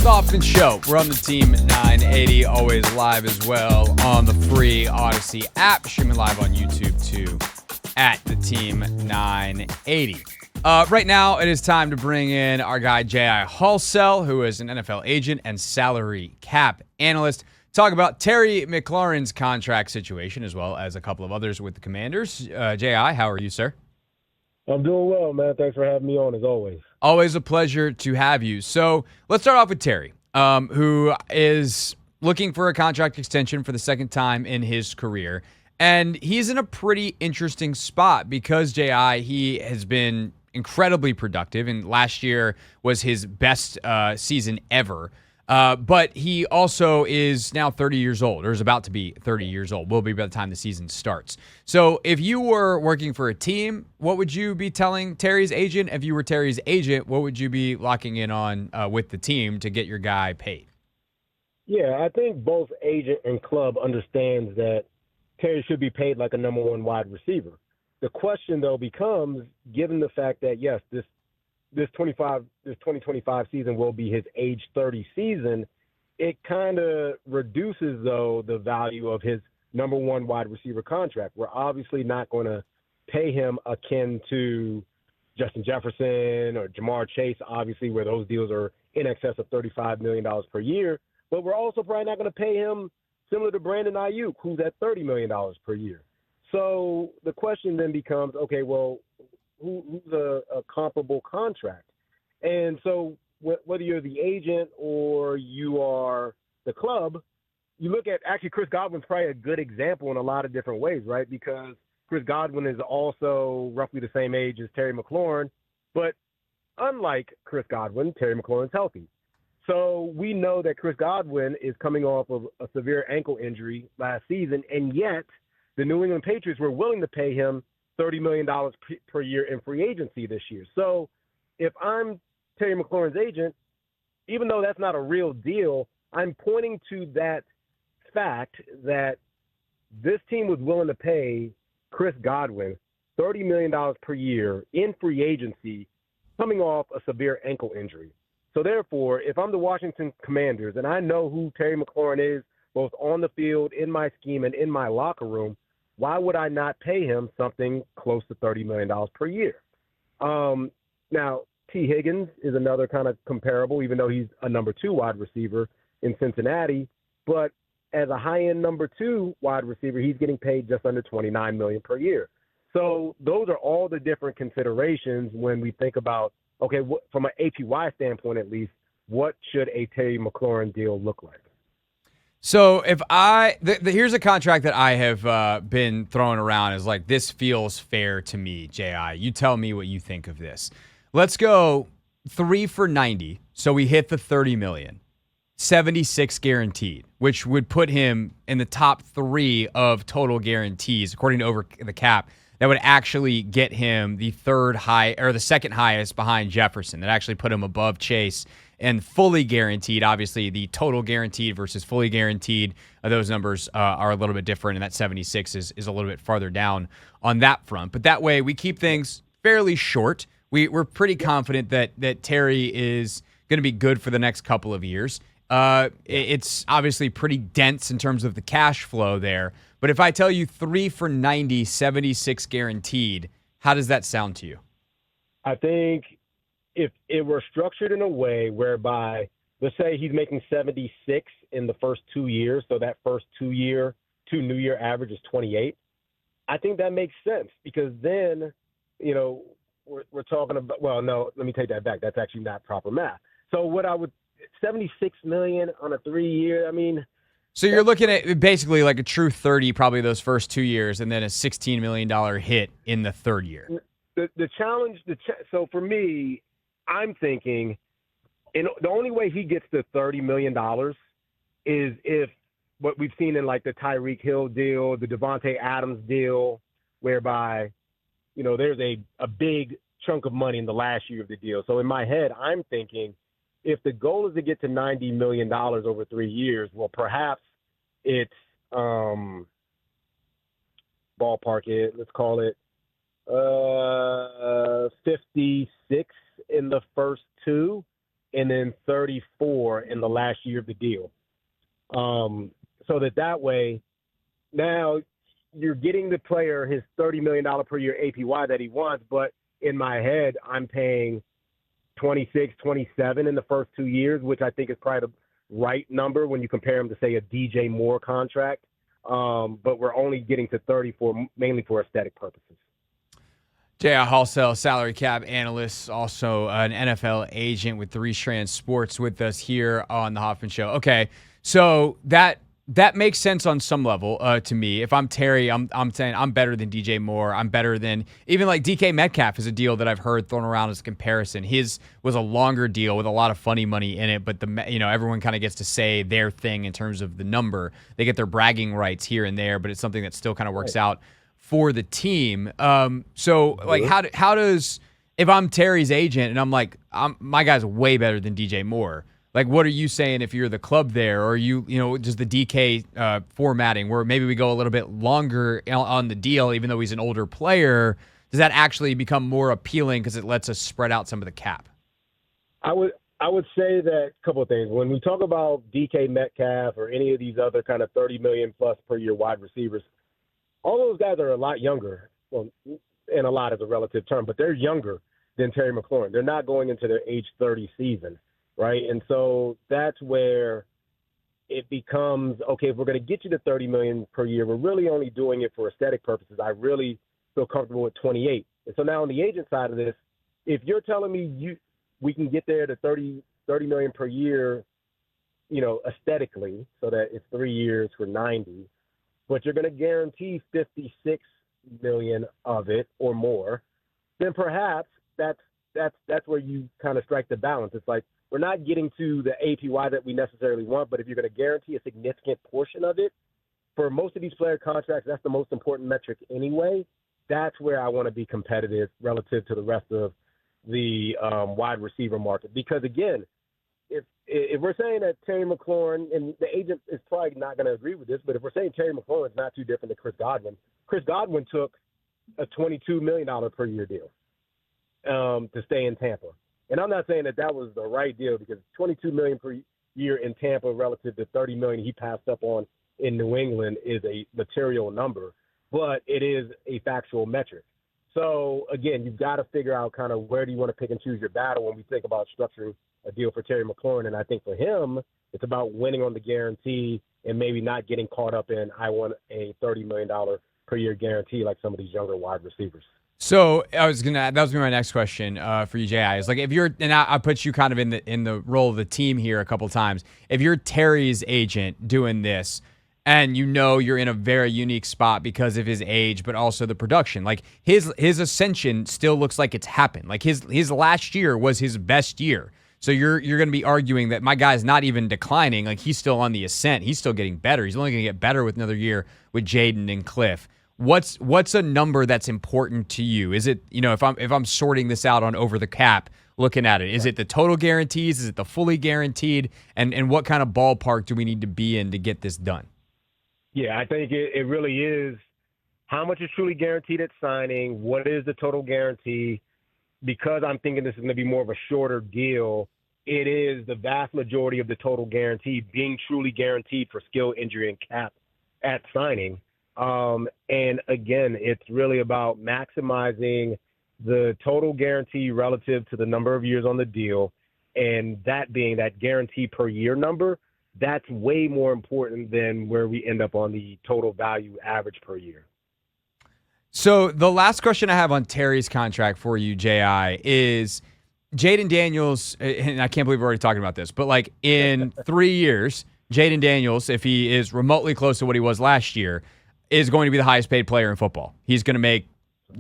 Hoffman Show. We're on the Team 980, always live as well on the free Odyssey app. Streaming live on YouTube too at the Team 980. Right now, it is time to bring in our guy, J.I. Halsell, who is an NFL agent and salary cap analyst. Talk about Terry McLaurin's contract situation, as well as a couple of others with the Commanders. J.I., how are you, sir? I'm doing well, man. Thanks for having me on, as always. Always a pleasure to have you. So let's start off with Terry, who is looking for a contract extension for the second time in his career. And he's in a pretty interesting spot because, J.I., he has been incredibly productive, and last year was his best season ever. But he also is now 30 years old, or is about to be 30 years old. Will be by the time the season starts. So if you were working for a team, what would you be telling Terry's agent? If you were Terry's agent, what would you be locking in on with the team to get your guy paid? Yeah, I think both agent and club understands that Terry should be paid like a number one wide receiver. The question, though, becomes, given the fact that, yes, this 2025 season will be his age 30 season, it kind of reduces, though, the value of his number one wide receiver contract. We're obviously not going to pay him akin to Justin Jefferson or Jamar Chase, obviously, where those deals are in excess of $35 million per year. But we're also probably not going to pay him similar to Brandon Ayuk, who's at $30 million per year. So the question then becomes, okay, well, who's a comparable contract? And so whether you're the agent or you are the club, you look at actually Chris Godwin's probably a good example in a lot of different ways, right? Because Chris Godwin is also roughly the same age as Terry McLaurin, but unlike Chris Godwin, Terry McLaurin's healthy. So we know that Chris Godwin is coming off of a severe ankle injury last season, and yet the New England Patriots were willing to pay him $30 million per year in free agency this year. So if I'm Terry McLaurin's agent, even though that's not a real deal, I'm pointing to that fact that this team was willing to pay Chris Godwin $30 million per year in free agency coming off a severe ankle injury. So therefore, if I'm the Washington Commanders and I know who Terry McLaurin is, both on the field, in my scheme, and in my locker room, why would I not pay him something close to $30 million per year? Now, T. Higgins is another kind of comparable, even though he's a number two wide receiver in Cincinnati. But as a high-end number two wide receiver, he's getting paid just under $29 million per year. So those are all the different considerations when we think about, okay, from an APY standpoint at least, what should a Terry McLaurin deal look like? So if here's a contract that I have been throwing around as like, this feels fair to me, J.I. You tell me what you think of this. Let's go 3 for 90. So we hit the 30 million, 76 guaranteed, which would put him in the top 3 of total guarantees, according to Over the Cap. That would actually get him the the second highest behind Jefferson. That actually put him above Chase. And fully guaranteed, obviously, the total guaranteed versus fully guaranteed, those numbers are a little bit different, and that 76 is a little bit farther down on that front. But that way, we keep things fairly short. We're pretty confident that Terry is going to be good for the next couple of years. It's obviously pretty dense in terms of the cash flow there. But if I tell you 3 for 90, 76 guaranteed, how does that sound to you? I think if it were structured in a way whereby, let's say he's making 76 in the first 2 years, so that first 2 new year average is 28, I think that makes sense because then, you know, we're talking about, well, no, let me take that back. That's actually not proper math. So 76 million on a 3 year, I mean. So you're looking at basically like a true 30 probably those first 2 years and then a $16 million hit in the third year. The challenge, so for me, I'm thinking the only way he gets to $30 million is if what we've seen in like the Tyreek Hill deal, the Devontae Adams deal, whereby, you know, there's a big chunk of money in the last year of the deal. So in my head, I'm thinking if the goal is to get to $90 million over 3 years, well, perhaps it's ballpark it, let's call it 56 in the first 2 and then 34 in the last year of the deal. So that way, now you're getting the player his $30 million per year APY that he wants, but in my head, I'm paying 26, 27 in the first 2 years, which I think is probably the right number when you compare him to, say, a DJ Moore contract. But we're only getting to 34 mainly for aesthetic purposes. J.R. Halsell, salary cap analyst, also an NFL agent with 3 Strand Sports with us here on the Hoffman Show. Okay, so that makes sense on some level to me. If I'm Terry, I'm saying I'm better than DJ Moore. I'm better than even like DK Metcalf is a deal that I've heard thrown around as a comparison. His was a longer deal with a lot of funny money in it, but everyone kind of gets to say their thing in terms of the number. They get their bragging rights here and there, but it's something that still kind of works out for the team. So like how does, if I'm Terry's agent and I'm like, my guy's way better than DJ Moore, like what are you saying if you're the club there, or does the DK formatting where maybe we go a little bit longer on the deal even though he's an older player, does that actually become more appealing because it lets us spread out some of the cap? I would say that a couple of things. When we talk about DK Metcalf or any of these other kind of 30 million plus per year wide receivers, all those guys are a lot younger. Well, and a lot is a relative term, but they're younger than Terry McLaurin. They're not going into their age 30 season, right? And so that's where it becomes, okay, if we're going to get you to 30 million per year, we're really only doing it for aesthetic purposes. I really feel comfortable with 28. And so now on the agent side of this, if you're telling me we can get there to 30 million per year, aesthetically, so that it's 3 years for 90, but you're going to guarantee 56 million of it or more, then perhaps that's where you kind of strike the balance. It's like we're not getting to the APY that we necessarily want, but if you're going to guarantee a significant portion of it, for most of these player contracts, that's the most important metric anyway. That's where I want to be competitive relative to the rest of the wide receiver market. Because, again, if we're saying that Terry McLaurin, and the agent is probably not going to agree with this, but if we're saying Terry McLaurin is not too different than Chris Godwin took a $22 million per year deal to stay in Tampa. And I'm not saying that was the right deal, because $22 million per year in Tampa relative to $30 million he passed up on in New England is a material number, but it is a factual metric. So, again, you've got to figure out kind of where do you want to pick and choose your battle when we think about structuring a deal for Terry McLaurin. And I think for him, it's about winning on the guarantee and maybe not getting caught up in, I want a $30 million per year guarantee like some of these younger wide receivers. So that was gonna be my next question for you, J.I. Is like, if you're, and I put you kind of in the role of the team here a couple times. If you're Terry's agent doing this, and you're in a very unique spot because of his age, but also the production. Like his ascension still looks like it's happened. Like his last year was his best year. So you're going to be arguing that my guy's not even declining. Like he's still on the ascent. He's still getting better. He's only going to get better with another year with Jaden and Cliff. What's a number that's important to you? Is it, if I'm sorting this out on Over the Cap, looking at it, is it the total guarantees? Is it the fully guaranteed? And what kind of ballpark do we need to be in to get this done? Yeah, I think it really is how much is truly guaranteed at signing, what is the total guarantee. Because I'm thinking this is going to be more of a shorter deal, it is the vast majority of the total guarantee being truly guaranteed for skill, injury, and cap at signing. And again, it's really about maximizing the total guarantee relative to the number of years on the deal, and that being that guarantee per year number. That's way more important than where we end up on the total value average per year. So the last question I have on Terry's contract for you, J.I., is Jaden Daniels, and I can't believe we're already talking about this, but like in 3 years, Jaden Daniels, if he is remotely close to what he was last year, is going to be the highest paid player in football. He's going to make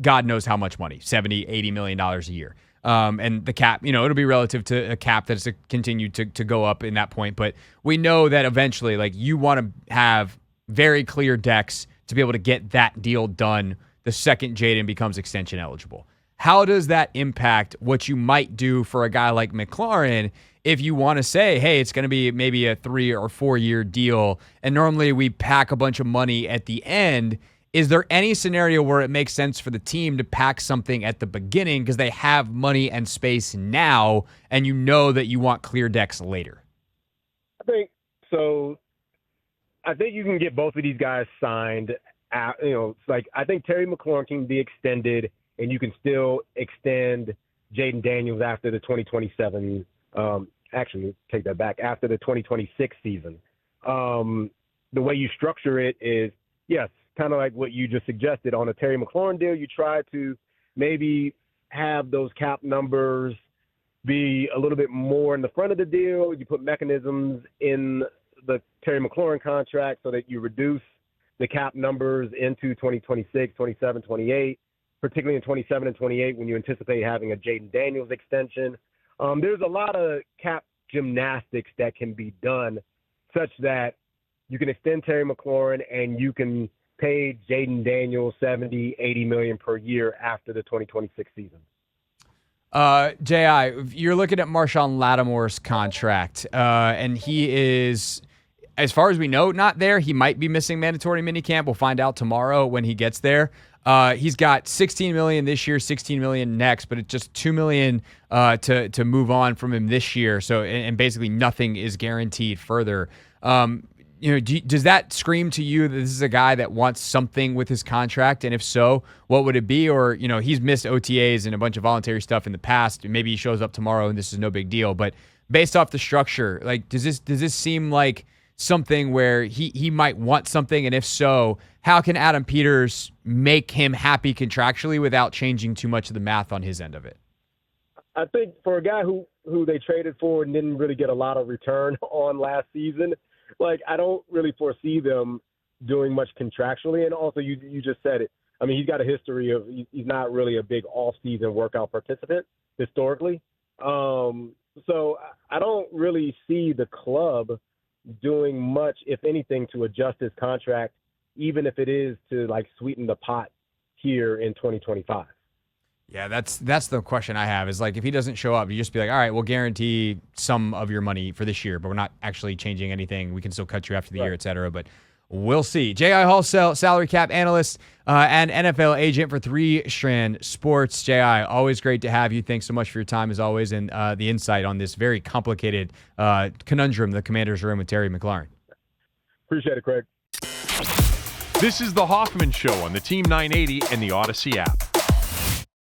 God knows how much money, $70, $80 million a year. And the cap, it'll be relative to a cap that's continued to go up in that point. But we know that eventually, like, you want to have very clear decks to be able to get that deal done the second Jaden becomes extension eligible. How does that impact what you might do for a guy like McLaurin if you want to say, hey, it's going to be maybe a 3 or 4 year deal, and normally we pack a bunch of money at the end? Is there any scenario where it makes sense for the team to pack something at the beginning because they have money and space now, and you know that you want clear decks later? I think so. I think you can get both of these guys signed. I think Terry McLaurin can be extended, and you can still extend Jaden Daniels after the 2027. Actually, take that back. After the 2026 season, the way you structure it is, yes, kind of like what you just suggested on a Terry McLaurin deal. You try to maybe have those cap numbers be a little bit more in the front of the deal. You put mechanisms in the Terry McLaurin contract so that you reduce the cap numbers into 2026, 27, 28, particularly in 27 and 28 when you anticipate having a Jaden Daniels extension. There's a lot of cap gymnastics that can be done such that you can extend Terry McLaurin and you can pay Jaden Daniels $70, $80 million per year after the 2026 season. J.I., you're looking at Marshon Lattimore's contract, and he is, as far as we know, not there. He might be missing mandatory minicamp. We'll find out tomorrow when he gets there. He's got $16 million this year, $16 million next, but it's just $2 million to move on from him this year. So, and basically nothing is guaranteed further. Does that scream to you that this is a guy that wants something with his contract? And if so, what would it be? Or, he's missed OTAs and a bunch of voluntary stuff in the past. Maybe he shows up tomorrow and this is no big deal. But based off the structure, does this seem like something where he might want something? And if so, how can Adam Peters make him happy contractually without changing too much of the math on his end of it? I think for a guy who they traded for and didn't really get a lot of return on last season, I don't really foresee them doing much contractually. And also, you just said it. I mean, he's got a history of he's not really a big off-season workout participant historically. So I don't really see the club doing much, if anything, to adjust his contract, even if it is to sweeten the pot here in 2025. Yeah, that's the question I have is if he doesn't show up, you just be all right, we'll guarantee some of your money for this year, but we're not actually changing anything. We can still cut you after the year, et cetera. But we'll see. J.I. Halsell, salary cap analyst and NFL agent for 3 Strand Sports. J.I., always great to have you. Thanks so much for your time as always and the insight on this very complicated conundrum the Commanders are in with Terry McLaurin. Appreciate it, Craig. This is The Hoffman Show on the Team 980 and the Odyssey app.